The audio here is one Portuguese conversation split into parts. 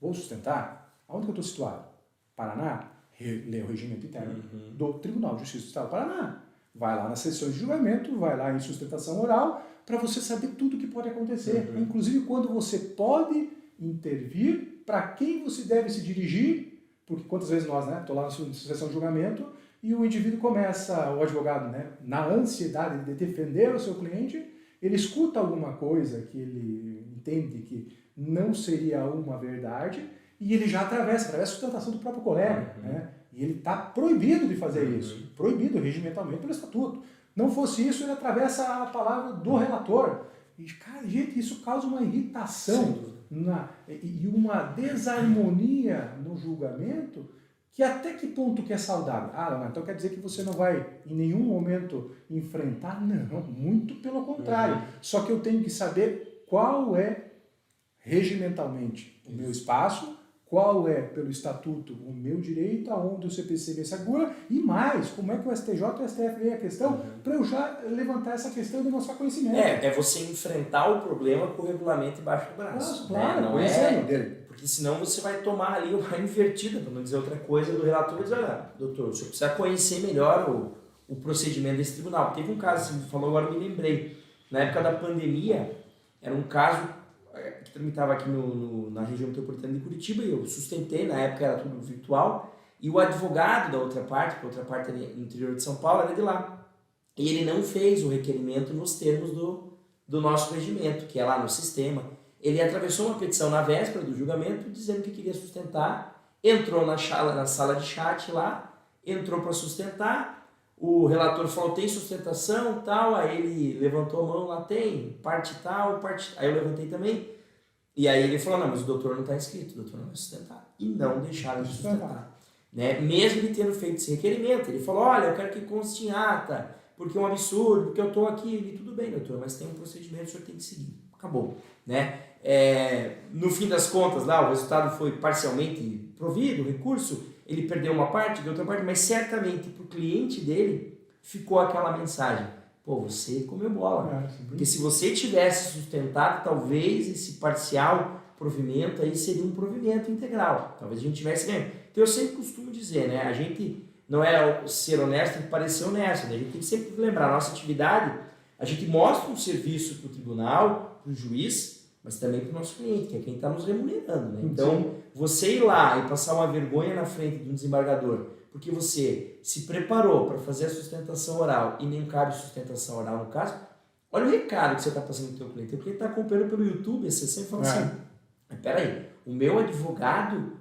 vou sustentar, aonde que eu estou situado? Paraná, lê o regimento interno do Tribunal de Justiça do Estado do Paraná. Vai lá nas sessões de julgamento, vai lá em sustentação oral, para você saber tudo o que pode acontecer. Inclusive quando você pode intervir, para quem você deve se dirigir, porque quantas vezes nós, né, estou lá na sessão de julgamento, e o indivíduo começa, o advogado, né, na ansiedade de defender o seu cliente, ele escuta alguma coisa que ele entende que não seria uma verdade, e ele já atravessa a sustentação do próprio colega, né? E ele está proibido de fazer isso, proibido regimentalmente pelo estatuto. Não fosse isso, ele atravessa a palavra do relator. E, cara, gente, isso causa uma irritação e uma desarmonia no julgamento, que até que ponto que é saudável? Ah, não, então quer dizer que você não vai em nenhum momento enfrentar? Não, muito pelo contrário. Só que eu tenho que saber qual é regimentalmente o meu espaço, qual é, pelo estatuto, o meu direito, aonde o CPC me assegura, e mais, como é que o STJ e o STF veem a questão, para eu já levantar essa questão e demonstrar conhecimento. É você enfrentar o problema com o regulamento embaixo do braço. Claro, não conhecendo dele. Porque senão você vai tomar ali uma invertida, para não dizer outra coisa, do relator e dizer, olha, doutor, o senhor precisa conhecer melhor o procedimento desse tribunal. Teve um caso, você falou agora, eu me lembrei, na época da pandemia, era um caso que tramitava aqui na região metropolitana de Curitiba, e eu sustentei, na época era tudo virtual, e o advogado da outra parte, porque a outra parte ali no interior de São Paulo, era de lá. E ele não fez o requerimento nos termos do nosso regimento, que é lá no sistema. Ele atravessou uma petição na véspera do julgamento, dizendo que queria sustentar, entrou na sala de chat lá, entrou para sustentar, o relator falou, tem sustentação, tal, aí ele levantou a mão, lá tem, parte tal, parte... Aí eu levantei também, e aí ele falou, não, mas o doutor não está inscrito, o doutor não vai sustentar. E não deixaram de sustentar. Né? Mesmo ele tendo feito esse requerimento, ele falou, olha, eu quero que conste em ata, porque é um absurdo, porque eu estou aqui, e tudo bem, doutor, mas tem um procedimento, o senhor tem que seguir. Acabou. Né? No fim das contas, lá, o resultado foi parcialmente provido, o recurso, ele perdeu uma parte, deu outra parte, mas certamente para o cliente dele ficou aquela mensagem, pô, você comeu bola, porque se você tivesse sustentado, talvez esse parcial provimento aí seria um provimento integral, talvez a gente tivesse ganho. Então eu sempre costumo dizer, né, a gente não é ser honesto, tem que parecer honesto, né? A gente tem que sempre lembrar, a nossa atividade, a gente mostra um serviço para o tribunal, para o juiz, mas também para o nosso cliente, que é quem está nos remunerando. Né? Então, você ir lá e passar uma vergonha na frente de um desembargador, porque você se preparou para fazer a sustentação oral e nem cabe sustentação oral no caso, olha o recado que você está passando para o teu cliente. O cliente está acompanhando pelo YouTube, você sempre fala assim, peraí, o meu advogado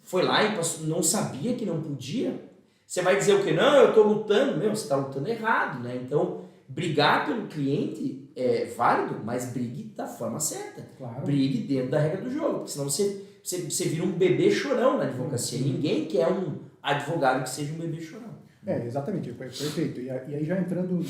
foi lá e passou, não sabia que não podia? Você vai dizer o quê? Não, eu estou lutando. Meu, você está lutando errado, né? Então, brigar pelo cliente é válido, mas brigue da forma certa. Claro. Brigue dentro da regra do jogo, porque senão você vira um bebê chorão na advocacia. Ninguém quer um advogado que seja um bebê chorão. Exatamente, perfeito. E aí já entrando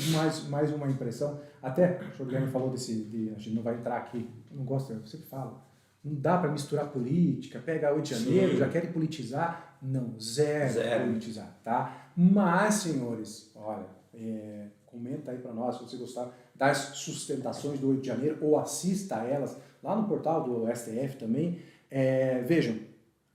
mais uma impressão, até o Guilherme falou a gente não vai entrar aqui, eu não gosto, eu sempre falo, não dá para misturar política, pega 8 de janeiro, já querem politizar. Não, zero politizar, tá? Mas, senhores, olha, comenta aí para nós se você gostar das sustentações do 8 de janeiro ou assista a elas lá no portal do STF também. Vejam,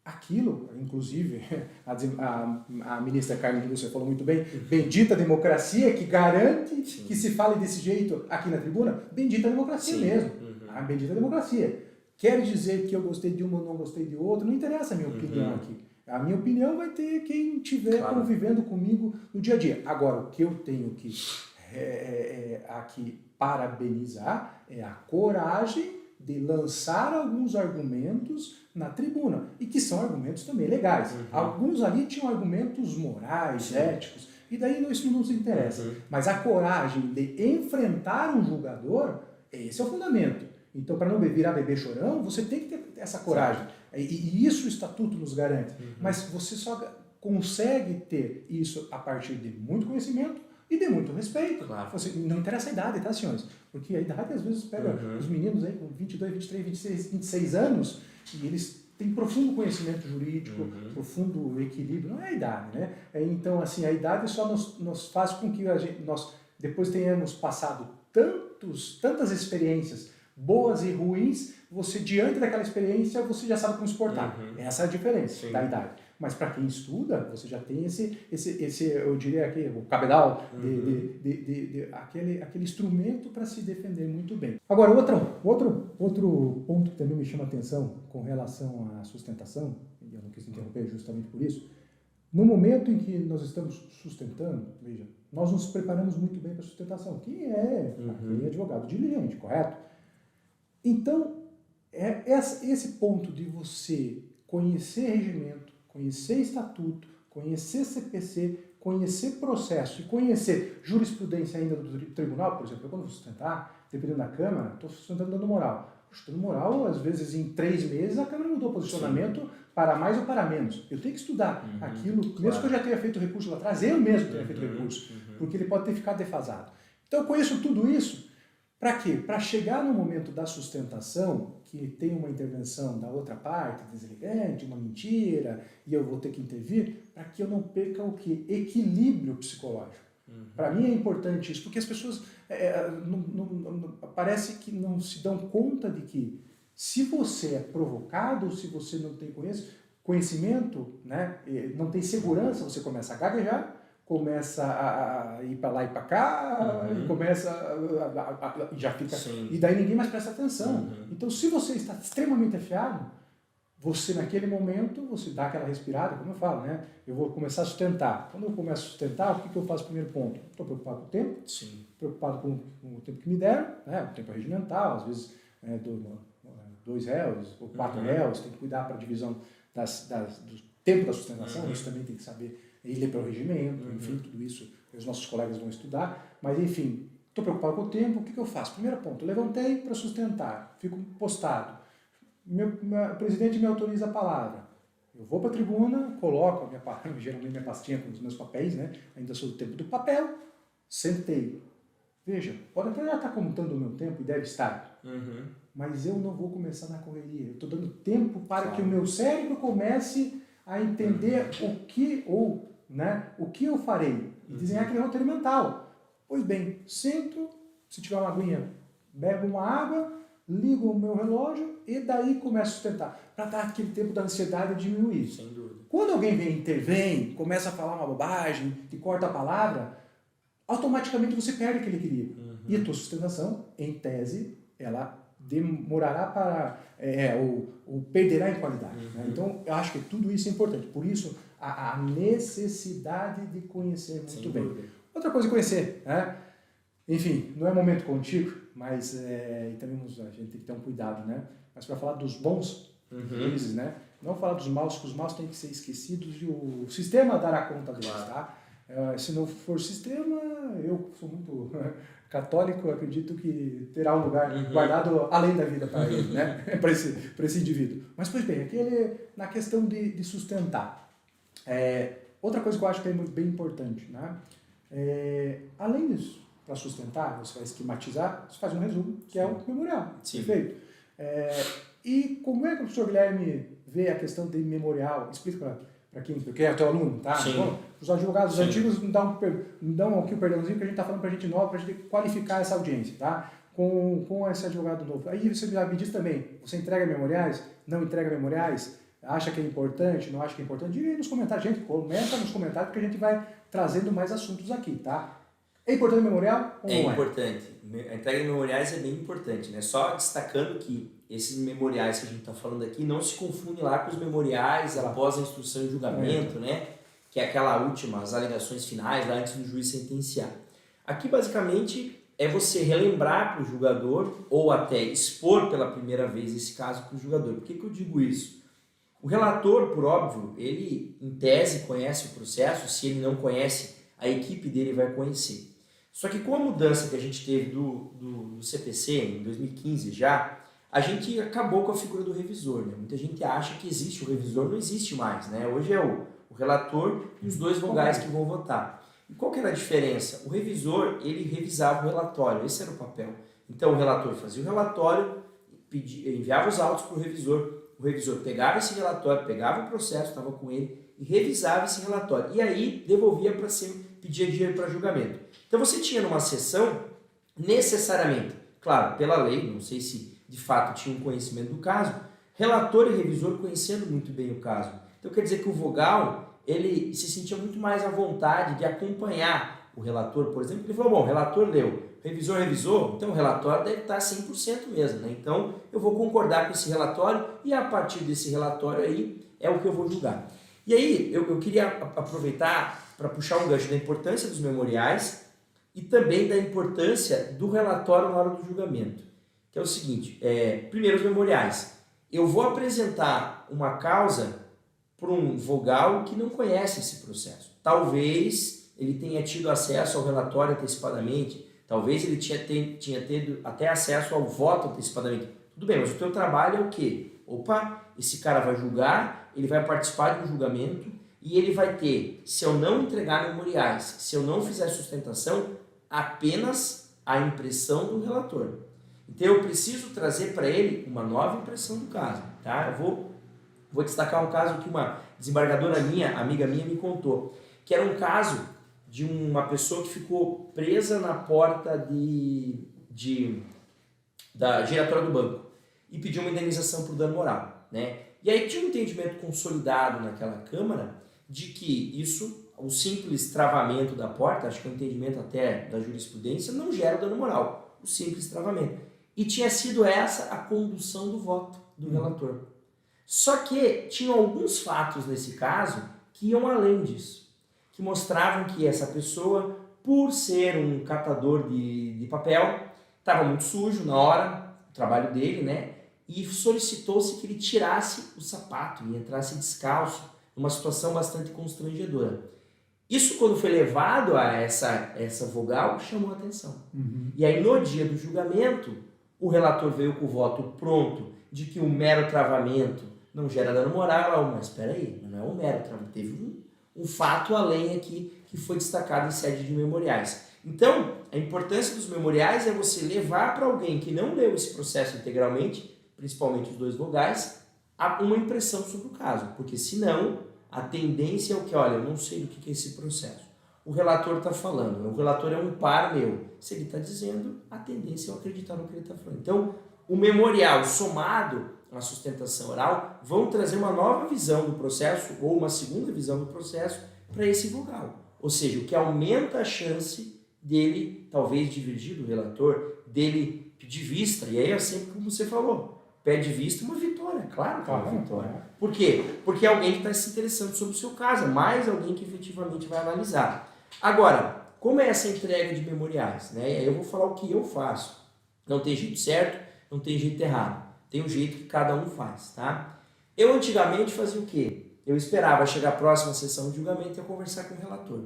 aquilo, inclusive, a ministra Carmen Lúcia falou muito bem, bendita democracia que garante que se fale desse jeito aqui na tribuna, bendita democracia mesmo, a bendita democracia. Quer dizer que eu gostei de uma ou não gostei de outra, não interessa a minha opinião aqui. A minha opinião vai ter quem estiver convivendo comigo no dia a dia. Agora, o que eu tenho que aqui parabenizar é a coragem de lançar alguns argumentos na tribuna, e que são argumentos também legais. Alguns ali tinham argumentos morais, éticos, e daí isso não nos interessa. Mas a coragem de enfrentar um julgador, esse é o fundamento. Então, para não virar bebê chorão, você tem que ter essa coragem. E isso o estatuto nos garante. Mas você só consegue ter isso a partir de muito conhecimento e de muito respeito. Claro. Não interessa a idade, tá, senhores? Porque a idade, às vezes, pega os meninos aí com 22, 23, 26 anos e eles têm profundo conhecimento jurídico, profundo equilíbrio. Não é a idade, né? Então, assim, a idade só nos faz com que nós depois tenhamos passado tantas experiências boas e ruins, você, diante daquela experiência, você já sabe como se portar. Essa é a diferença da idade. Mas para quem estuda, você já tem esse eu diria aqui, o cabedal, aquele instrumento para se defender muito bem. Agora, outro ponto que também me chama a atenção com relação à sustentação, e eu não quis interromper justamente por isso, no momento em que nós estamos sustentando, veja, nós nos preparamos muito bem para a sustentação. Quem é advogado diligente, correto? Então, esse ponto de você conhecer regimento, conhecer estatuto, conhecer CPC, conhecer processo e conhecer jurisprudência ainda do tribunal, por exemplo, eu quando vou sustentar, dependendo da Câmara, estou sustentando dando moral. Dando moral, às vezes em 3 meses a Câmara mudou o posicionamento para mais ou para menos. Eu tenho que estudar aquilo, mesmo que eu já tenha feito recurso lá atrás, eu mesmo tenha feito recurso, porque ele pode ter ficado defasado. Então eu conheço tudo isso. Para quê? Para chegar no momento da sustentação, que tem uma intervenção da outra parte, desligante, uma mentira, e eu vou ter que intervir, para que eu não perca o quê? Equilíbrio psicológico. Para mim é importante isso, porque as pessoas parece que não se dão conta de que se você é provocado, se você não tem conhecimento, né, não tem segurança, você começa a gaguejar, começa a ir para lá e para cá, e começa já fica... E daí ninguém mais presta atenção. Então, se você está extremamente afiado, você naquele momento, você dá aquela respirada, como eu falo, né? Eu vou começar a sustentar. Quando eu começo a sustentar, o que eu faço no primeiro ponto? Estou preocupado com o tempo, preocupado com o tempo que me deram, né? O tempo regimental, às vezes 2 réus ou 4 réus, tem que cuidar para a divisão do tempo da sustentação, isso também tem que saber e ler para o regimento, enfim, tudo isso os nossos colegas vão estudar, mas enfim, estou preocupado com o tempo, o que eu faço? Primeiro ponto, eu levantei para sustentar, fico postado, meu presidente me autoriza a palavra, eu vou para a tribuna, coloco geralmente minha pastinha com os meus papéis, né? Ainda sou do tempo do papel, sentei. Veja, pode até já estar contando o meu tempo e deve estar, mas eu não vou começar na correria, eu estou dando tempo para que o meu cérebro comece a entender o que eu farei e desenhar aquele roteiro mental. Pois bem, sento, se tiver uma aguinha, bebo uma água, ligo o meu relógio e daí começo a sustentar, para dar aquele tempo da ansiedade diminuir. Sem dúvida. Quando alguém intervém, começa a falar uma bobagem e corta a palavra, automaticamente você perde aquele equilíbrio. E a tua sustentação, em tese, ela demorará para ou perderá em qualidade. Né? Então, eu acho que tudo isso é importante. Por isso, a necessidade de conhecer muito bem. Outra coisa é conhecer. Né? Enfim, não é momento contigo, mas e também a gente tem que ter um cuidado. Né? Mas para falar dos bons juízes, né? Não falar dos maus, que os maus têm que ser esquecidos e o sistema dará conta deles. Tá? Se não for sistema, eu sou muito católico, eu acredito que terá um lugar guardado além da vida para ele, né? para esse indivíduo. Mas, pois bem, na questão de sustentar. Outra coisa que eu acho que é bem importante, né? Além disso, para sustentar, você vai esquematizar, você faz um resumo, que é o memorial. Perfeito? E como é que o professor Guilherme vê a questão de memorial? Explica para quem é teu aluno, tá? Bom, os advogados antigos me dão aqui o perdãozinho que a gente está falando para gente nova, para a gente qualificar essa audiência, tá? Com esse advogado novo. Aí você me diz também, você entrega memoriais? Não entrega memoriais? Acha que é importante? Não acha que é importante? Diga aí nos comentários, gente, comenta nos comentários porque a gente vai trazendo mais assuntos aqui, tá? É importante o memorial ou não é? É importante. A entrega de memoriais é bem importante, né? Só destacando que esses memoriais que a gente está falando aqui não se confundem lá com os memoriais após a instrução e julgamento, né? Que é aquela última, as alegações finais, lá antes do juiz sentenciar. Aqui, basicamente, é você relembrar para o julgador ou até expor pela primeira vez esse caso para o julgador. Por que eu digo isso? O relator, por óbvio, ele, em tese, conhece o processo. Se ele não conhece, a equipe dele vai conhecer. Só que com a mudança que a gente teve do CPC em 2015 já, a gente acabou com a figura do revisor. Né? Muita gente acha que existe o revisor, não existe mais. Né? Hoje é o relator e os 2 vogais que vão votar. E qual que era a diferença? O revisor, ele revisava o relatório, esse era o papel. Então o relator fazia o relatório, enviava os autos para o revisor pegava esse relatório, pegava o processo, estava com ele e revisava esse relatório. E aí devolvia para pedia dinheiro para julgamento. Então você tinha numa sessão, necessariamente, claro, pela lei, não sei se de fato tinha um conhecimento do caso, relator e revisor conhecendo muito bem o caso. Então quer dizer que o vogal, ele se sentia muito mais à vontade de acompanhar o relator, por exemplo. Ele falou, bom, o relator leu, o revisor revisou, então o relatório deve estar 100% mesmo, né? Então eu vou concordar com esse relatório e a partir desse relatório aí é o que eu vou julgar. E aí eu queria aproveitar para puxar um gancho da importância dos memoriais e também da importância do relatório na hora do julgamento, que é o seguinte, primeiro os memoriais. Eu vou apresentar uma causa para um vogal que não conhece esse processo. Talvez ele tenha tido acesso ao relatório antecipadamente, talvez ele tinha tido até acesso ao voto antecipadamente. Tudo bem, mas o teu trabalho é o quê? Opa, esse cara vai julgar, ele vai participar de um julgamento e ele vai ter, se eu não entregar memoriais, se eu não fizer sustentação, apenas a impressão do relator. Então eu preciso trazer para ele uma nova impressão do caso. Tá? Eu vou destacar um caso que uma desembargadora amiga minha, me contou, que era um caso de uma pessoa que ficou presa na porta da giratória do banco e pediu uma indenização por dano moral, né? E aí tinha um entendimento consolidado naquela Câmara de que isso, o simples travamento da porta, acho que é um entendimento até da jurisprudência, não gera dano moral, o simples travamento. E tinha sido essa a condução do voto do relator. Só que tinham alguns fatos nesse caso que iam além disso, que mostravam que essa pessoa, por ser um catador de papel, estava muito sujo na hora, o trabalho dele, né? E solicitou-se que ele tirasse o sapato e entrasse descalço, numa situação bastante constrangedora. Isso, quando foi levado a essa vogal, chamou a atenção. E aí, no dia do julgamento, o relator veio com o voto pronto de que o mero travamento não gera dano moral. Mas espera aí, não é um mero travamento, teve um fato além aqui que foi destacado em sede de memoriais. Então, a importância dos memoriais é você levar para alguém que não leu esse processo integralmente, principalmente os dois vogais, uma impressão sobre o caso, porque senão a tendência é o que, olha, eu não sei do que é esse processo. O relator está falando, o relator é um par meu. Se ele está dizendo, a tendência é eu acreditar no que ele está falando. Então, o memorial somado à sustentação oral vão trazer uma nova visão do processo ou uma segunda visão do processo para esse vogal. Ou seja, o que aumenta a chance dele, talvez, divergir do relator, dele pedir vista. E aí é sempre como você falou, pede vista uma vitória, claro que é uma vitória. Por quê? Porque é alguém que está se interessando sobre o seu caso, mais alguém que efetivamente vai analisar. Agora, como é essa entrega de memoriais? Né? E aí eu vou falar o que eu faço. Não tem jeito certo, não tem jeito errado. Tem um jeito que cada um faz, tá? Eu antigamente fazia o quê? Eu esperava chegar a próxima sessão de julgamento e eu conversar com o relator.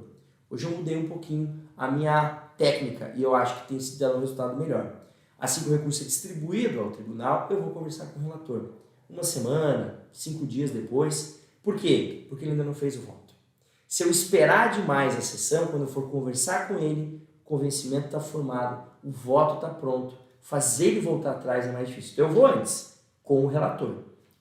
Hoje eu mudei um pouquinho a minha técnica e eu acho que tem se dado um resultado melhor. Assim que o recurso é distribuído ao tribunal, eu vou conversar com o relator. 1 semana, 5 dias depois. Por quê? Porque ele ainda não fez o voto. Se eu esperar demais a sessão, quando eu for conversar com ele, o convencimento está formado, o voto está pronto, fazer ele voltar atrás é mais difícil. Então eu vou antes, com o relator.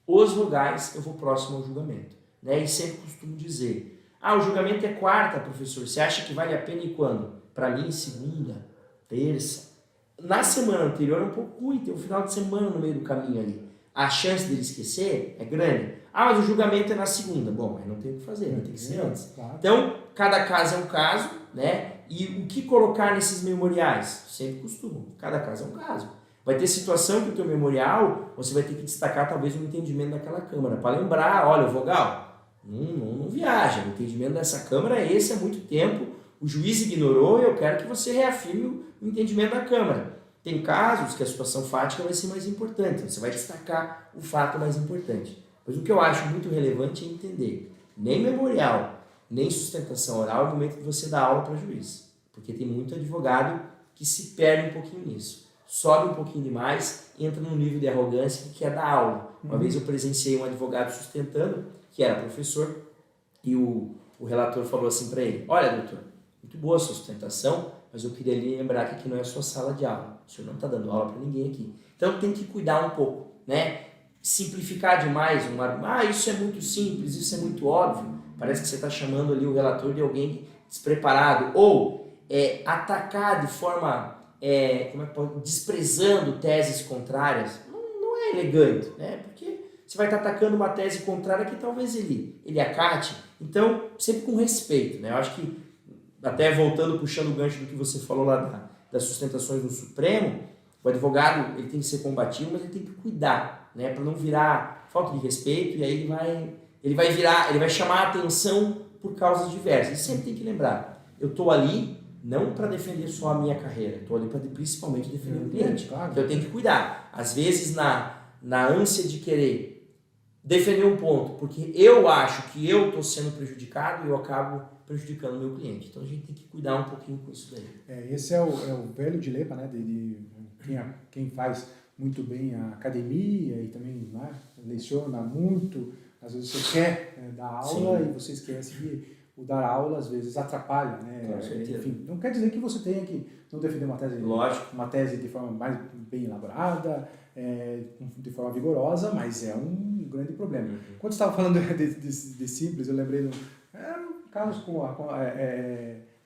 Os vogais eu vou próximo ao julgamento. Né? E sempre costumo dizer, o julgamento é quarta, professor, você acha que vale a pena ir quando? Para mim, segunda, terça. Na semana anterior é um pouco ruim, tem um final de semana no meio do caminho ali. A chance dele esquecer é grande. Mas o julgamento é na segunda. Bom, mas não tem o que fazer, vai ter que ser antes. Claro. Então, cada caso é um caso, né? E o que colocar nesses memoriais? Sempre costumo. Cada caso é um caso. Vai ter situação que o teu memorial, você vai ter que destacar talvez um entendimento daquela Câmara. Para lembrar, olha, o vogal, não viaja. O entendimento dessa Câmara é esse há muito tempo. O juiz ignorou e eu quero que você reafirme o entendimento da Câmara. Tem casos que a situação fática vai ser mais importante, você vai destacar o fato mais importante. Mas o que eu acho muito relevante é entender, nem memorial, nem sustentação oral é o momento que você dá aula para juiz. Porque tem muito advogado que se perde um pouquinho nisso. Sobe um pouquinho demais, entra num nível de arrogância que quer dar aula. Uma vez eu presenciei um advogado sustentando, que era professor, e o relator falou assim para ele, olha, doutor, muito boa a sua sustentação, mas eu queria lhe lembrar que aqui não é a sua sala de aula. O senhor não está dando aula para ninguém aqui. Então tem que cuidar um pouco, né? Simplificar demais, isso é muito simples, isso é muito óbvio. Parece que você está chamando ali o relator de alguém despreparado. Ou atacar de forma desprezando teses contrárias, não é elegante, né? Porque você vai estar atacando uma tese contrária que talvez ele acate. Então, sempre com respeito, né? Eu acho que, até voltando, puxando o gancho do que você falou lá das sustentações no Supremo, o advogado ele tem que ser combativo, mas ele tem que cuidar, né? Para não virar falta de respeito, e aí ele vai chamar a atenção por causas diversas. E sempre tem que lembrar, eu estou ali não para defender só a minha carreira, estou ali para principalmente defender o cliente. Claro. Então eu tenho que cuidar. Às vezes, na ânsia de querer defender um ponto, porque eu acho que eu estou sendo prejudicado e eu acabo prejudicando o meu cliente. Então a gente tem que cuidar um pouquinho com isso daí. Esse é o velho dilema, né, de quem faz muito bem a academia e também, né, leciona muito. Às vezes você quer dar aula. Sim. E você esquece que o dar aula às vezes atrapalha, né? Com certeza. Enfim, não quer dizer que você tenha que não defender uma tese de forma mais bem elaborada, de forma vigorosa, mas é um grande problema. Uhum. Quando você estava falando de simples, eu lembrei de um caso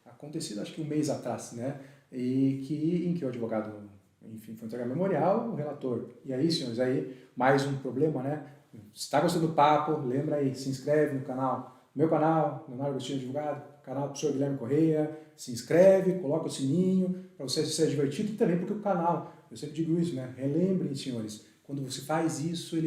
acontecido acho que um mês atrás, né? Em que o advogado, enfim, foi entregar memorial, o relator. E aí, senhores, aí mais um problema, né? Se está gostando do papo, lembra aí, se inscreve no canal. Meu canal, Leonardo Agostinho Advogado, canal do professor Guilherme Correia, se inscreve, coloca o sininho para você se divertir, e também porque o canal, eu sempre digo isso, né? Relembrem, senhores, quando você faz isso,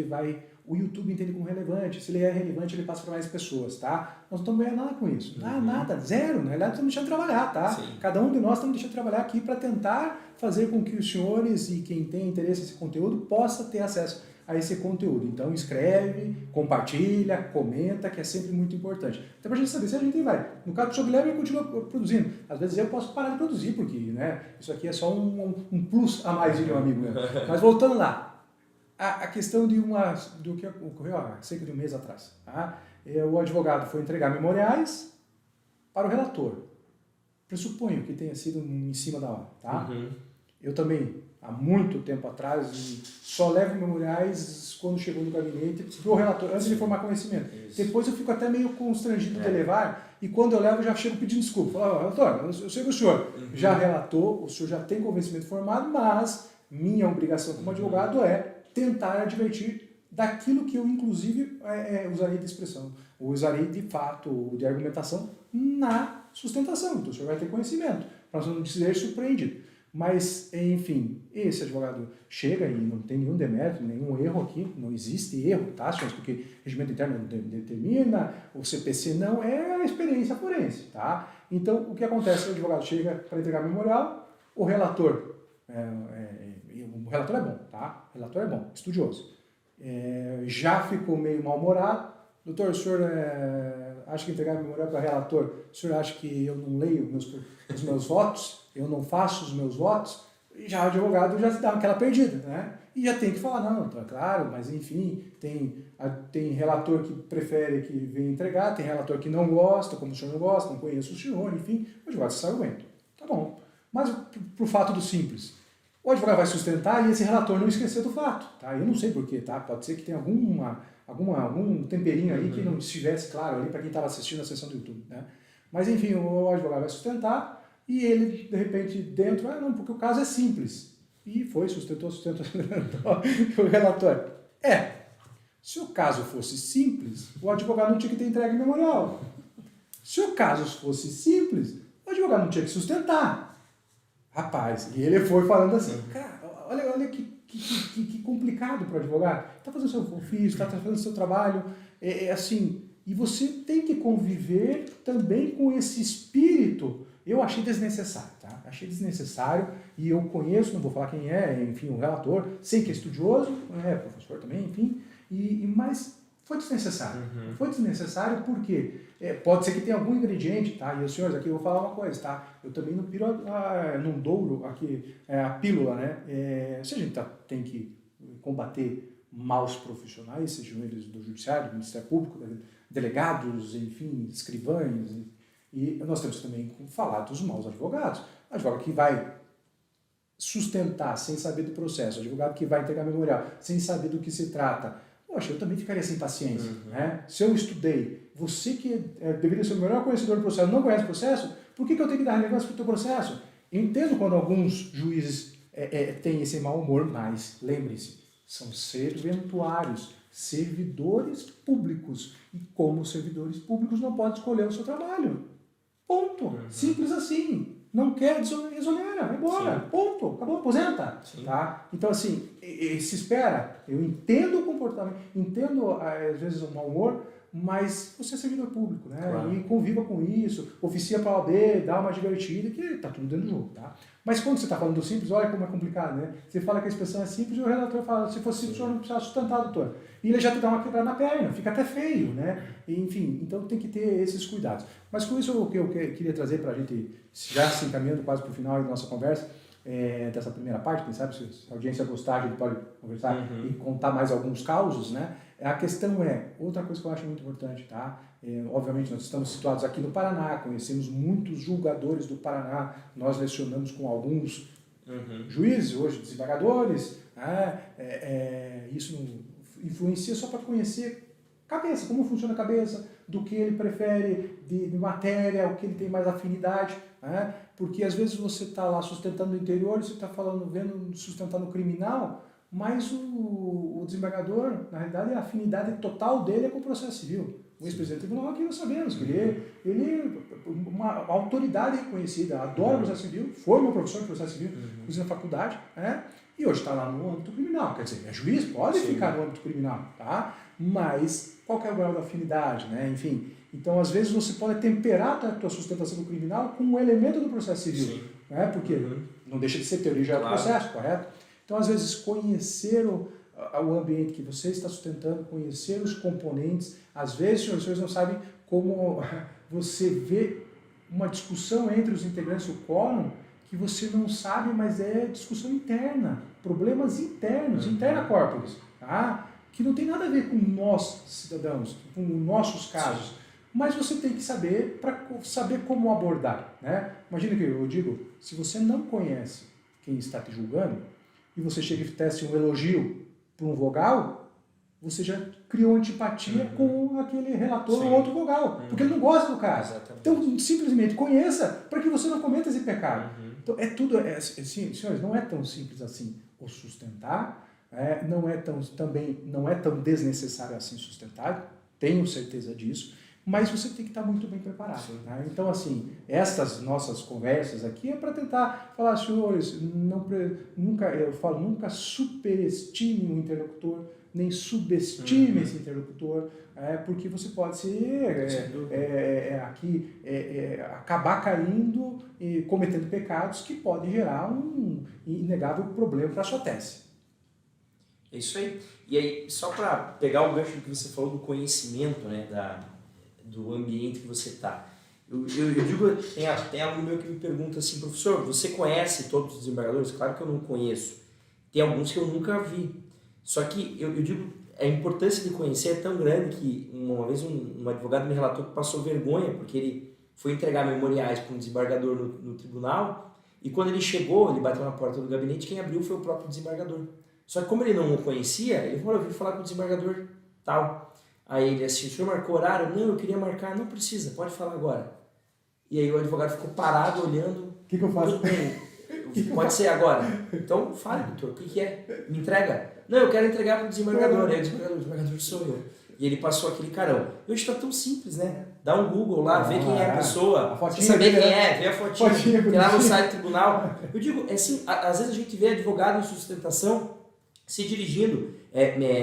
o YouTube entende como relevante, se ele é relevante, ele passa para mais pessoas, tá? Nós não estamos ganhando nada com isso, nada, zero, na realidade estamos deixando de trabalhar, tá? Sim. Cada um de nós estamos deixando de trabalhar aqui para tentar fazer com que os senhores e quem tem interesse nesse conteúdo possa ter acesso a esse conteúdo. Então escreve, compartilha, comenta, que é sempre muito importante. Até para a gente saber se a gente vai. No caso do Sr. Guilherme, ele continua produzindo. Às vezes eu posso parar de produzir, porque, né, isso aqui é só um plus a mais de um amigo meu. Mas voltando lá, a questão do que ocorreu há cerca de um mês atrás. Tá? O advogado foi entregar memoriais para o relator. Pressuponho que tenha sido em cima da hora. Tá? Uhum. Eu também, há muito tempo atrás, só levo memoriais quando chegou no gabinete para o relator, antes de formar conhecimento. Isso. Depois eu fico até meio constrangido de levar, e quando eu levo eu já chego pedindo desculpa. Falo, relator, eu sei que o senhor já relatou, o senhor já tem convencimento formado, mas minha obrigação como advogado é tentar advertir daquilo que eu, inclusive, usaria de expressão, ou usaria de fato, ou de argumentação na sustentação. Então o senhor vai ter conhecimento, para não dizer surpreendido. Mas, enfim, esse advogado chega e não tem nenhum demérito, nenhum erro aqui, não existe erro, tá, senhores? Porque o regimento interno não determina, o CPC não, é a experiência forense, tá? Então, o que acontece? O advogado chega para entregar memorial, o relator é bom, tá? O relator é bom, estudioso. Já ficou meio mal-humorado. Doutor, o senhor acha que entregar memorial para o relator, o senhor acha que eu não leio os meus votos? Eu não faço os meus votos? E já o advogado já dá aquela perdida, né? E já tem que falar, não, tá claro, mas enfim, tem relator que prefere que venha entregar, tem relator que não gosta, como o senhor não gosta, não conheço o senhor, enfim, o advogado se argumenta. Tá bom. Mas pro fato do simples, o advogado vai sustentar e esse relator não esquecer do fato, tá? Eu não sei porquê, tá? Pode ser que tenha algum temperinho aí que não estivesse claro ali para quem estava assistindo a sessão do YouTube, né? Mas enfim, o advogado vai sustentar e ele, de repente, dentro, não, porque o caso é simples. E sustentou o relator. Se o caso fosse simples, o advogado não tinha que ter entregue memorial. Se o caso fosse simples, o advogado não tinha que sustentar. Rapaz, e ele foi falando assim, cara, olha que complicado para o advogado. Está fazendo seu ofício, está fazendo seu trabalho, assim, e você tem que conviver também com esse espírito. Eu achei desnecessário, tá? Achei desnecessário, e eu conheço, não vou falar quem é, enfim, o relator, sei que é estudioso, professor também, enfim, mas foi desnecessário. Uhum. Foi desnecessário porque pode ser que tenha algum ingrediente, tá? E os senhores, aqui eu vou falar uma coisa, tá? Eu também não douro aqui a pílula, né? Se a gente tem que combater maus profissionais, sejam eles do judiciário, do Ministério Público, delegados, enfim, escrivães, e nós temos que também falar dos maus advogados. O advogado que vai sustentar sem saber do processo, o advogado que vai entregar memorial sem saber do que se trata. Poxa, eu também ficaria sem paciência. Uhum. Né? Se eu estudei, você que deveria ser o melhor conhecedor do processo, não conhece o processo, por que eu tenho que dar relevância para o teu processo? Eu entendo quando alguns juízes têm esse mau humor, mas lembre-se, são serventuários, servidores públicos. E como servidores públicos não podem escolher o seu trabalho. Ponto. Uhum. Simples assim. Não quer, exonera, vai embora. Sim. Ponto. Acabou, aposenta. Tá? Então, assim, se espera. Eu entendo o comportamento, entendo, às vezes, o mau humor, mas você é servidor público, né? Claro. E conviva com isso, oficia para a OAB, dá uma divertida, que tá tudo dentro do jogo, tá? Mas quando você está falando do simples, olha como é complicado, né? Você fala que a expressão é simples e o relator fala, se fosse simples, o senhor não precisava sustentar, doutor. E ele já te dá uma quebrada na perna, fica até feio, né? Enfim, então tem que ter esses cuidados. Mas com isso, o que eu queria trazer para a gente, já se encaminhando quase para o final da nossa conversa, dessa primeira parte, quem sabe se a audiência gostar, a gente pode conversar e contar mais alguns causos, né? A questão outra coisa que eu acho muito importante, tá? Obviamente nós estamos situados aqui no Paraná, conhecemos muitos julgadores do Paraná, nós lecionamos com alguns juízes, hoje desembargadores, isso influencia só para conhecer cabeça, como funciona a cabeça, do que ele prefere de matéria, o que ele tem mais afinidade, né? Porque às vezes você está lá sustentando o interior, você está vendo sustentar no criminal, mas o desembargador, na realidade, a afinidade total dele é com o processo civil. O ex-presidente do tribunal, aqui nós sabemos que ele é uma autoridade reconhecida, adora o processo civil, foi meu professor de processo civil, inclusive na faculdade, né? E hoje está lá no âmbito criminal. Quer dizer, é juiz, pode ficar no âmbito criminal, tá? Mas qual que é o grau da afinidade, né? Enfim, então às vezes você pode temperar a tua sustentação do criminal com um elemento do processo civil, né? Porque não deixa de ser teoria já do processo, correto? Então às vezes conhecer o ambiente que você está sustentando, conhecer os componentes, às vezes os senhores não sabem como você vê uma discussão entre os integrantes do quórum que você não sabe, mas é discussão interna, problemas internos, interna corporis, tá? Que não tem nada a ver com nós, cidadãos, com nossos casos, mas você tem que saber para saber como abordar, né? Imagina que eu digo, se você não conhece quem está te julgando e você chega e tece um elogio por um vogal, você já criou antipatia com aquele relator ou outro vogal, porque ele não gosta do cara. Exatamente. Então, simplesmente conheça para que você não cometa esse pecado. Então, senhores, não é tão simples assim o sustentar, não é tão desnecessário assim sustentar, tenho certeza disso, mas você tem que estar muito bem preparado. Né? Então, assim, essas nossas conversas aqui é para tentar falar, senhores, nunca superestime o interlocutor, nem subestime esse interlocutor, porque você pode acabar caindo e cometendo pecados que podem gerar um inegável problema para a sua tese. É isso aí. E aí, só para pegar o gancho do que você falou do conhecimento, né, do ambiente que você está. Eu digo, tem aluno meu que me pergunta assim, professor, você conhece todos os desembargadores? Claro que eu não conheço. Tem alguns que eu nunca vi. Só que eu digo, a importância de conhecer é tão grande que uma vez um advogado me relatou que passou vergonha, porque ele foi entregar memoriais para um desembargador no tribunal, e quando ele chegou, ele bateu na porta do gabinete, quem abriu foi o próprio desembargador. Só que como ele não o conhecia, ele falou, eu vim falar com o desembargador tal. Aí ele assim, o senhor marcou horário? Não, eu queria marcar. Não precisa, pode falar agora. E aí o advogado ficou parado, olhando. O que eu faço? Pode ser agora. Então, fale, doutor, o que é? Me entrega. Não, eu quero entregar para o desembargador. Aí o desembargador sou eu. E ele passou aquele carão. Hoje está tão simples, né? Dá um Google lá, vê quem é a pessoa, você saber quem é, vê a fotinha, tem lá no site do tribunal. Eu digo, assim, às vezes a gente vê advogado em sustentação se dirigindo,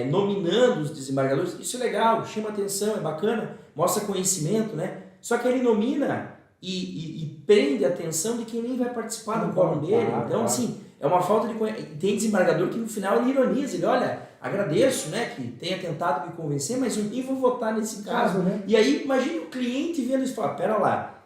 nominando os desembargadores. Isso é legal, chama atenção, é bacana, mostra conhecimento, né? Só que ele nomina e prende a atenção de quem nem vai participar do quórum dele. Então, assim, é uma falta de conhecimento. Tem desembargador que no final ele ironiza, ele olha, agradeço, né, que tenha tentado me convencer, mas eu nem vou votar nesse caso. Né? E aí, imagine o cliente vendo isso e fala, pera lá,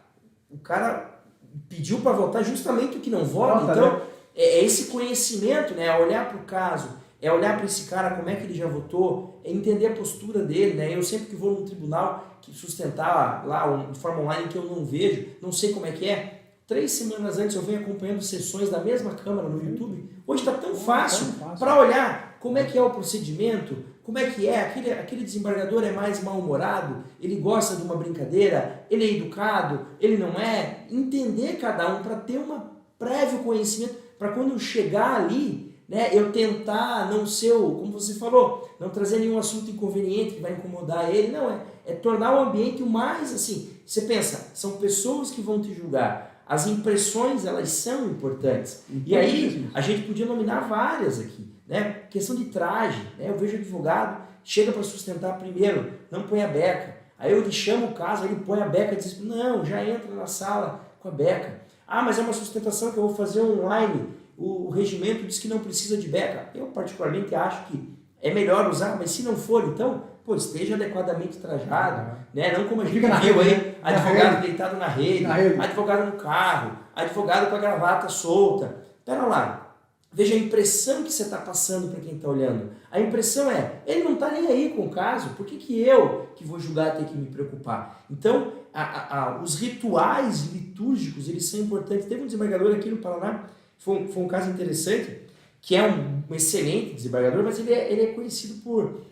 o cara pediu para votar justamente o que não vota. Então, é esse conhecimento, né, olhar para o caso, é olhar para esse cara, como é que ele já votou, é entender a postura dele, né? Eu sempre que vou num tribunal que sustentar lá de forma online que eu não vejo, não sei como é que é, 3 semanas antes eu venho acompanhando sessões da mesma Câmara no YouTube. Hoje está tão fácil para olhar como é que é o procedimento, como é que é, aquele desembargador é mais mal-humorado, ele gosta de uma brincadeira, ele é educado, ele não é, entender cada um para ter uma prévio conhecimento, para quando eu chegar ali, né, eu tentar não ser, como você falou, não trazer nenhum assunto inconveniente que vai incomodar ele, não, é tornar o ambiente o mais assim, você pensa, são pessoas que vão te julgar, as impressões elas são importantes, e aí a gente podia nominar várias aqui, né, questão de traje, né, eu vejo advogado, chega para sustentar primeiro, não põe a beca, aí eu lhe chamo o caso, aí ele põe a beca e diz, não, já entra na sala com a beca, mas é uma sustentação que eu vou fazer online, o regimento diz que não precisa de beca. Eu particularmente acho que é melhor usar, mas se não for, então, esteja adequadamente trajado, né? Não como a gente viu aí, advogado deitado na rede, advogado no carro, advogado com a gravata solta. Pera lá, veja a impressão que você está passando para quem está olhando. A impressão é, ele não está nem aí com o caso, por que eu, que vou julgar, tenho que me preocupar? Então, os rituais litúrgicos, eles são importantes. Teve um desembargador aqui no Paraná, foi um caso interessante, que é um excelente desembargador, mas ele é conhecido por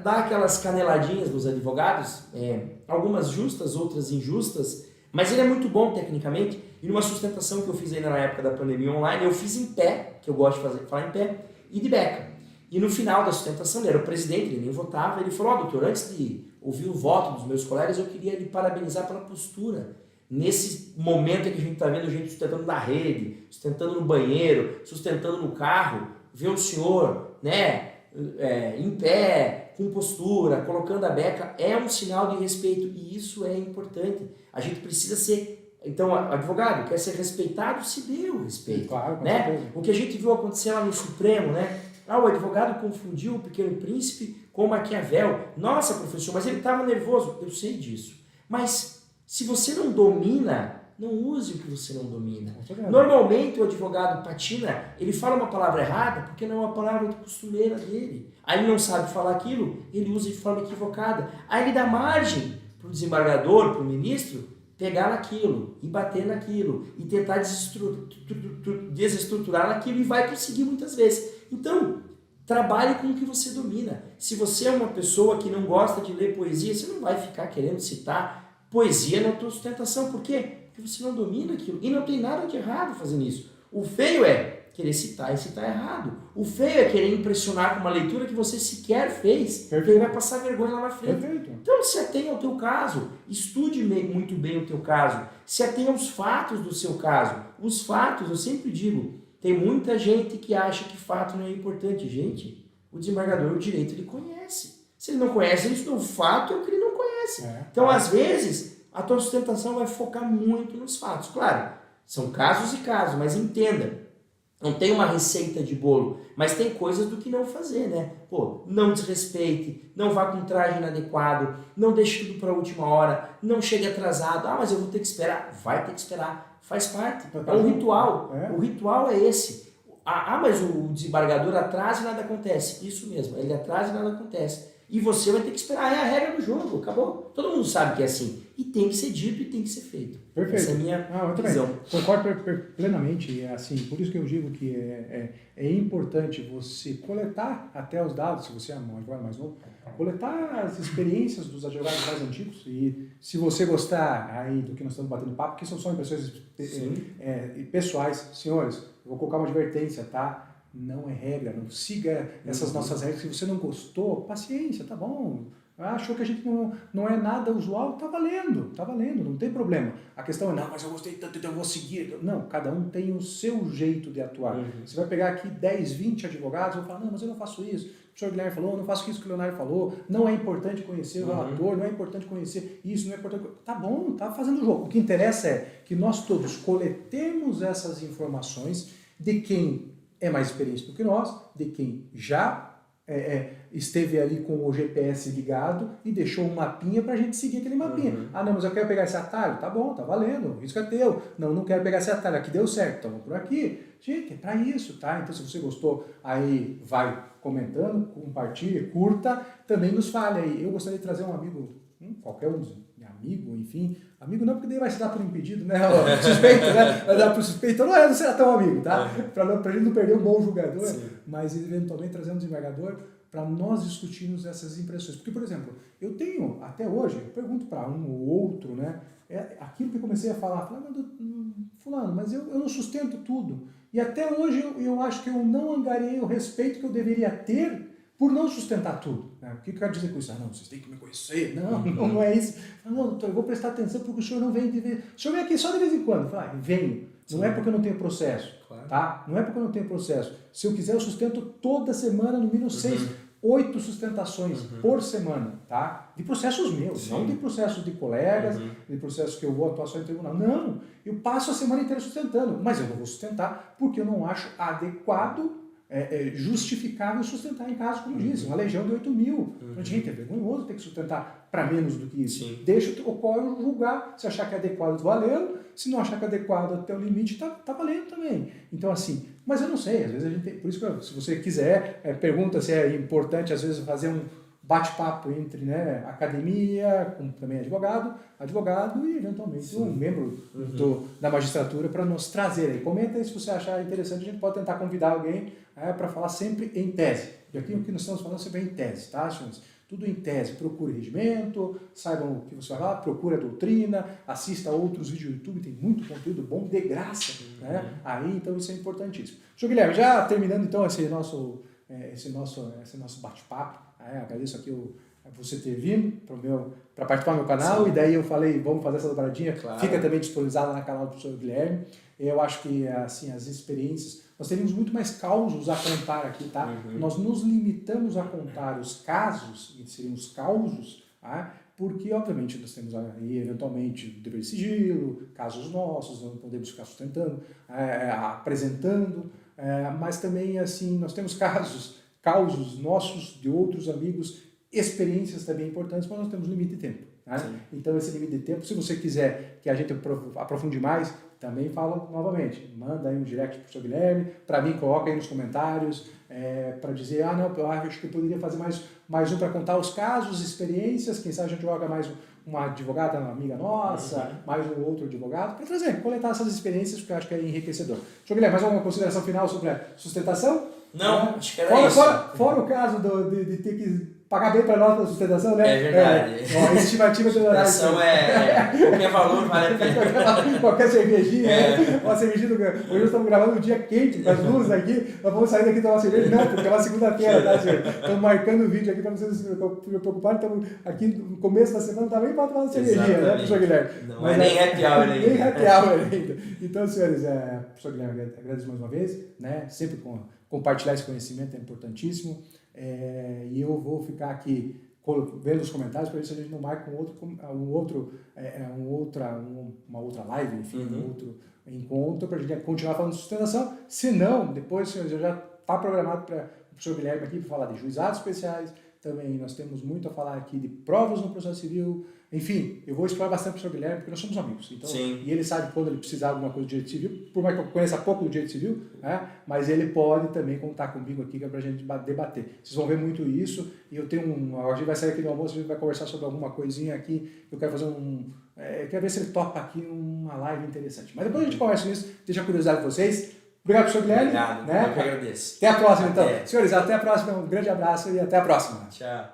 dar aquelas caneladinhas nos advogados, algumas justas, outras injustas, mas ele é muito bom tecnicamente, e numa sustentação que eu fiz ainda na época da pandemia online, eu fiz em pé, que eu gosto de falar em pé, e de beca. E no final da sustentação, ele era o presidente, ele nem votava, ele falou, doutor, antes de ouvir o voto dos meus colegas, eu queria lhe parabenizar pela postura. Nesse momento em que a gente está vendo gente sustentando na rede, sustentando no banheiro, sustentando no carro, ver o senhor, né, em pé, com postura, colocando a beca, é um sinal de respeito e isso é importante. A gente precisa ser... Então, advogado, quer ser respeitado, se dê o respeito. Claro, né? O que a gente viu acontecer lá no Supremo, né? O advogado confundiu o Pequeno Príncipe com Maquiavel. Nossa, professor, mas ele estava nervoso. Eu sei disso. Mas se você não domina, não use o que você não domina. Normalmente o advogado patina, ele fala uma palavra errada porque não é uma palavra costumeira dele. Aí ele não sabe falar aquilo, ele usa de forma equivocada. Aí ele dá margem para o desembargador, para o ministro, pegar naquilo e bater naquilo e tentar desestruturar naquilo e vai conseguir muitas vezes. Então, trabalhe com o que você domina. Se você é uma pessoa que não gosta de ler poesia, você não vai ficar querendo citar poesia na tua sustentação. Por quê? Porque você não domina aquilo. E não tem nada de errado fazendo isso. O feio é querer citar e citar errado. O feio é querer impressionar com uma leitura que você sequer fez, porque ele vai passar vergonha lá na frente. Perfeito. Então se atenha ao teu caso, estude muito bem o teu caso, se atenha aos fatos do seu caso. Os fatos, eu sempre digo, tem muita gente que acha que fato não é importante. Gente, o desembargador, o direito, ele conhece. Se ele não conhece, ele estudou. O fato é o que ele não conhece. Então, às vezes, a tua sustentação vai focar muito nos fatos. Claro, são casos e casos, mas entenda, não tem uma receita de bolo, mas tem coisas do que não fazer, né? Não desrespeite, não vá com traje inadequado, não deixe tudo para a última hora, não chegue atrasado. Mas eu vou ter que esperar. Vai ter que esperar. Faz parte. É um ritual. O ritual é esse. Mas o desembargador atrasa e nada acontece. Isso mesmo, ele atrasa e nada acontece. E você vai ter que esperar, é a regra do jogo, acabou. Todo mundo sabe que é assim. E tem que ser dito e tem que ser feito. Perfeito. Essa é a minha visão. Concordo plenamente. E assim, por isso que eu digo que é importante você coletar até os dados, se você é um advogado mais novo, coletar as experiências dos advogados mais antigos. E se você gostar aí do que nós estamos batendo papo, que são só impressões pessoais, senhores, eu vou colocar uma advertência, tá? Não é regra, não siga essas nossas regras. Se você não gostou, paciência, tá bom. Achou que a gente não é nada usual, tá valendo, não tem problema. A questão é, não, mas eu gostei tanto, então eu vou seguir. Não, cada um tem o seu jeito de atuar. Você vai pegar aqui 10, 20 advogados e vão falar, não, mas eu não faço isso. O senhor Guilherme falou, eu não faço isso que o Leonardo falou. Não é importante conhecer o relator, não é importante conhecer isso, não é importante... Tá bom, tá fazendo o jogo. O que interessa é que nós todos coletemos essas informações de quem é mais experiente do que nós, de quem já esteve ali com o GPS ligado e deixou um mapinha para a gente seguir aquele mapinha. Não, mas eu quero pegar esse atalho. Tá bom, tá valendo, isso é teu. Não quero pegar esse atalho, aqui deu certo, então vamos por aqui. Gente, é para isso, tá? Então se você gostou, aí vai comentando, compartilhe, curta, também nos fale aí. Eu gostaria de trazer um amigo, qualquer um amigo, enfim, amigo não, porque daí vai se dar por impedido, né? Suspeito, né? Vai dar por suspeito, então não será tão amigo, tá? Pra gente não perder um bom julgador, mas eventualmente trazer um desembargador para nós discutirmos essas impressões. Porque, por exemplo, eu tenho, até hoje, eu pergunto para um ou outro, né? Aquilo que eu comecei a falar, fulano, mas eu não sustento tudo. E até hoje eu acho que eu não angariei o respeito que eu deveria ter por não sustentar tudo. Né? O que eu quero dizer com isso? Não, vocês têm que me conhecer. Não é isso. Não, doutor, eu vou prestar atenção porque o senhor não vem de vez. O senhor vem aqui só de vez em quando. Fala, venho. Não é porque eu não tenho processo. Claro. Tá? Não é porque eu não tenho processo. Se eu quiser, eu sustento toda semana, no mínimo 6, 8 sustentações por semana. Tá? De processos meus, não de processos de colegas, de processos que eu vou atuar só em tribunal. Não, eu passo a semana inteira sustentando, mas eu não vou sustentar porque eu não acho adequado, justificável sustentar em casos como disse, uma legião de 8 mil. Gente, é vergonhoso ter que sustentar para menos do que isso. Sim. Deixa o código julgar, se achar que é adequado, valendo, se não achar que é adequado até o limite, tá valendo também. Então, assim, mas eu não sei, às vezes a gente tem, por isso que se você quiser, pergunta se é importante, às vezes, fazer um bate-papo entre, né, academia, com também advogado e eventualmente um membro da magistratura para nos trazer aí. Comenta aí se você achar interessante, a gente pode tentar convidar alguém para falar sempre em tese. E aqui o que nós estamos falando sempre é em tese, tá, senhores? Tudo em tese. Procure regimento, saibam o que você vai falar, procure a doutrina, assista a outros vídeos do YouTube, tem muito conteúdo bom de graça, né? Aí, então isso é importantíssimo. Senhor Guilherme, já terminando então esse nosso bate-papo, agradeço aqui você ter vindo para participar do meu canal. Sim. E daí eu falei, vamos fazer essa dobradinha, claro. Fica também disponibilizada no canal do professor Guilherme. Eu acho que assim, as experiências, nós teríamos muito mais causos a contar aqui, tá? Nós nos limitamos a contar os casos, e seriam os causos, tá? Porque obviamente nós temos aí eventualmente dever de sigilo, casos nossos, não podemos ficar sustentando, apresentando, mas também assim, nós temos causos nossos, de outros amigos, experiências também importantes, mas nós temos limite de tempo. Né? Então, esse limite de tempo, se você quiser que a gente aprofunde mais, também fala novamente. Manda aí um direct para o Sr. Guilherme, para mim, coloca aí nos comentários, para dizer, não, eu acho que eu poderia fazer mais um para contar os casos, experiências, quem sabe a gente joga mais uma advogada, uma amiga nossa, mais um outro advogado, para trazer, coletar essas experiências, porque eu acho que é enriquecedor. Sr. Guilherme, mais alguma consideração final sobre a sustentação? Não, acho que era isso. Fora o caso de ter que pagar bem para nós pela sustentação, né? É verdade. Estimativa de horário. Sustentação qualquer valor vale a pena. Qualquer cervejinha, né? Uma cervejinha hoje nós estamos gravando um dia quente, com as luzes aqui, nós vamos sair daqui e tomar cerveja? Não, porque é uma segunda-feira, tá, senhor? Estamos marcando o vídeo aqui para vocês não se preocuparem, estamos aqui no começo da semana também para tomar uma cervejinha, né, professor Guilherme? Não, mas nem happy hour ainda. Nem happy hour ainda. Então, senhores, professor Guilherme, agradeço mais uma vez, né? Sempre compartilhar esse conhecimento é importantíssimo, e eu vou ficar aqui vendo os comentários para ver se a gente não marca uma outra live, enfim, um outro encontro para a gente continuar falando de sustentação. Se não, depois, senhores, já está programado para o professor Guilherme aqui para falar de juizados especiais. Também nós temos muito a falar aqui de provas no processo civil. Enfim, eu vou explorar bastante o professor Guilherme, porque nós somos amigos. Então, e ele sabe quando ele precisar de alguma coisa do direito civil, por mais que eu conheça pouco do direito civil, né, mas ele pode também contar comigo aqui para a gente debater. Vocês vão ver muito isso. E eu tenho a gente vai sair aqui do almoço, a gente vai conversar sobre alguma coisinha aqui. Eu quero fazer quero ver se ele topa aqui uma live interessante. Mas depois a gente conversa nisso, deixa a curiosidade de vocês. Obrigado, professor Guilherme. Obrigado, né? Eu que agradeço. Até a próxima, então. Senhores, até a próxima. Um grande abraço e até a próxima. Tchau.